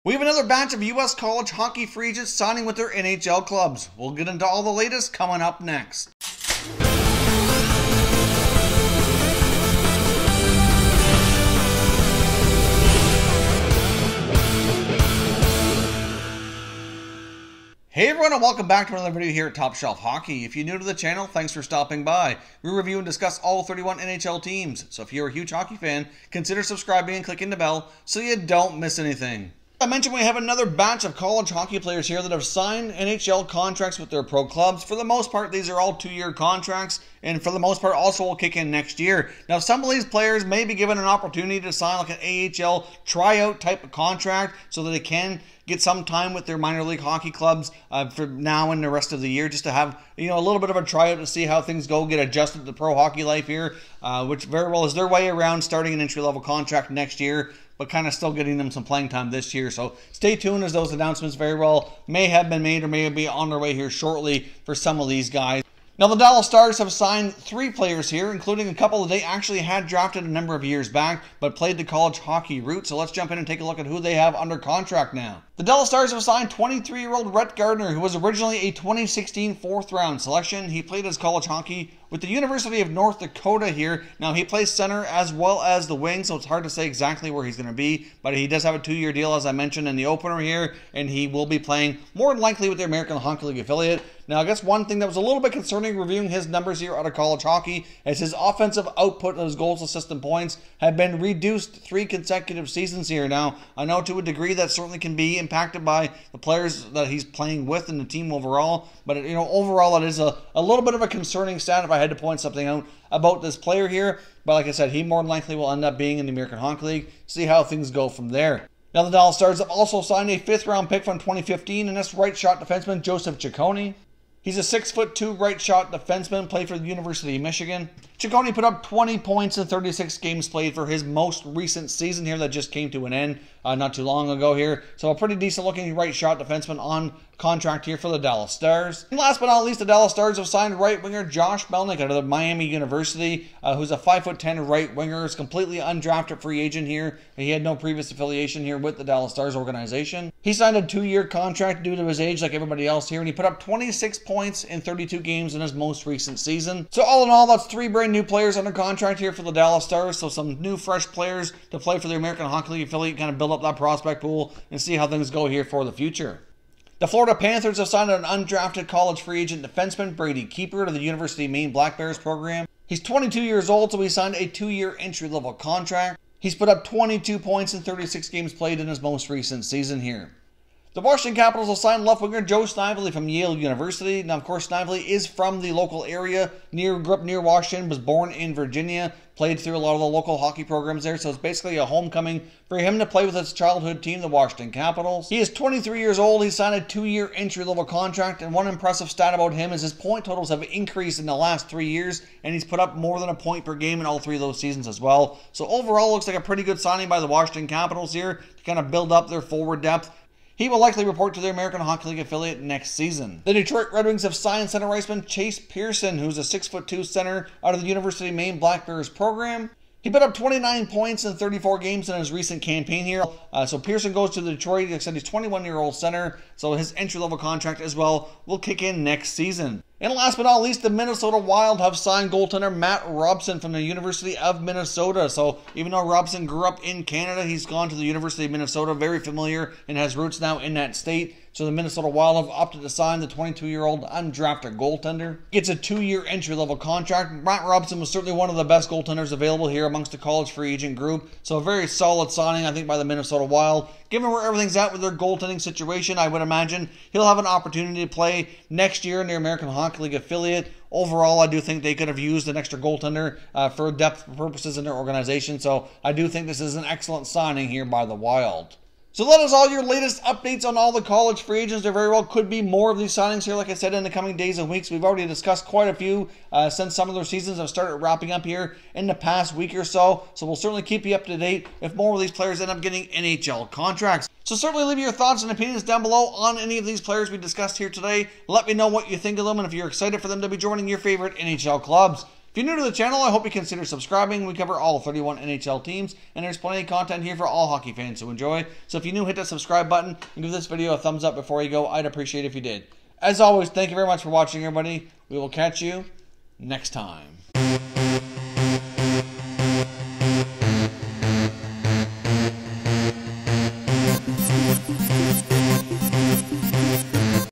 We have another batch of U.S. college hockey free agents signing with their NHL clubs. We'll get into all the latest coming up next. Hey everyone, and welcome back to another video here at Top Shelf Hockey. If you're new to the channel, thanks for stopping by. We review and discuss all 31 NHL teams, so if you're a huge hockey fan, consider subscribing and clicking the bell so you don't miss anything. I mentioned we have another batch of college hockey players here that have signed NHL contracts with their pro clubs. For the most part, these are all 2-year contracts, and for the most part also will kick in next year. Now, some of these players may be given an opportunity to sign like an AHL tryout type of contract so that they can get some time with their minor league hockey clubs for now and the rest of the year, just to have a little bit of a tryout to see how things go, get adjusted to the pro hockey life here, which very well is their way around starting an entry-level contract next year, but kind of still getting them some playing time this year. So stay tuned, as those announcements very well may have been made or may be on their way here shortly for some of these guys. Now, the Dallas Stars have signed 3 players here, including a couple that they actually had drafted a number of years back, but played the college hockey route. So let's jump in and take a look at who they have under contract now. The Dallas Stars have signed 23-year-old Rhett Gardner, who was originally a 2016 4th-round selection. He played his college hockey with the University of North Dakota here. Now, he plays center as well as the wing, so it's hard to say exactly where he's going to be, but he does have a 2-year deal, as I mentioned in the opener here, and he will be playing more than likely with the American Hockey League affiliate. Now, I guess one thing that was a little bit concerning reviewing his numbers here out of college hockey is his offensive output of his goals, assists, and points have been reduced 3 consecutive seasons here. Now, I know to a degree that certainly can be impacted by the players that he's playing with and the team overall, but overall it is a little bit of a concerning stat if I had to point something out about this player here. But like I said, he more than likely will end up being in the American Hockey League. See how things go from there. Now, the Dallas Stars have also signed a 5th-round pick from 2015, and that's right-shot defenseman Joseph Ciccone. He's a 6'2" right-shot defenseman, played for the University of Michigan. Ciccone put up 20 points in 36 games played for his most recent season here that just came to an end not too long ago here. So a pretty decent-looking right-shot defenseman on contract here for the Dallas Stars. And last but not least, the Dallas Stars have signed right-winger Josh Melnick out of the Miami University, who's a 5'10" right-winger, is completely undrafted free agent here. He had no previous affiliation here with the Dallas Stars organization. He signed a 2-year contract due to his age like everybody else here, and he put up 26 points in 32 games in his most recent season. So all in all, that's 3 brand new players under contract here for the Dallas Stars, so some new fresh players to play for the American Hockey League affiliate, kind of build up that prospect pool and see how things go here for the future. The Florida Panthers have signed an undrafted college free agent defenseman, Brady Keeper, to the University of Maine Black Bears program. He's 22 years old, so he signed a 2-year entry-level contract. He's put up 22 points in 36 games played in his most recent season here. The Washington Capitals will sign left winger Joe Snively from Yale University. Now, of course, Snively is from the local area, grew up near Washington, was born in Virginia, played through a lot of the local hockey programs there, so it's basically a homecoming for him to play with his childhood team, the Washington Capitals. He is 23 years old. He signed a 2-year entry-level contract, and one impressive stat about him is his point totals have increased in the last 3 years, and he's put up more than a point per game in all 3 of those seasons as well. So overall, looks like a pretty good signing by the Washington Capitals here to kind of build up their forward depth. He will likely report to their American Hockey League affiliate next season. The Detroit Red Wings have signed center iceman Chase Pearson, who's a 6'2" center out of the University of Maine Black Bears program. He put up 29 points in 34 games in his recent campaign here. So Pearson goes to the Detroit. Like I said, he's 21-year-old center, so his entry-level contract as well will kick in next season. And last but not least, the Minnesota Wild have signed goaltender Matt Robson from the University of Minnesota. So even though Robson grew up in Canada, he's gone to the University of Minnesota, very familiar, and has roots now in that state. So the Minnesota Wild have opted to sign the 22-year-old undrafted goaltender. Gets a 2-year entry-level contract. Matt Robson was certainly one of the best goaltenders available here amongst the college free agent group. So a very solid signing, I think, by the Minnesota Wild. Given where everything's at with their goaltending situation, I would imagine he'll have an opportunity to play next year in the American Hockey League affiliate. Overall, I do think they could have used an extra goaltender for depth purposes in their organization. So I do think this is an excellent signing here by the Wild. So that is all your latest updates on all the college free agents. There very well could be more of these signings here, like I said, in the coming days and weeks. We've already discussed quite a few since some of their seasons have started wrapping up here in the past week or so. So we'll certainly keep you up to date if more of these players end up getting NHL contracts. So certainly leave your thoughts and opinions down below on any of these players we discussed here today. Let me know what you think of them and if you're excited for them to be joining your favorite NHL clubs. If you're new to the channel, I hope you consider subscribing. We cover all 31 NHL teams, and there's plenty of content here for all hockey fans to enjoy. So if you're new, hit that subscribe button and give this video a thumbs up before you go. I'd appreciate it if you did. As always, thank you very much for watching, everybody. We will catch you next time.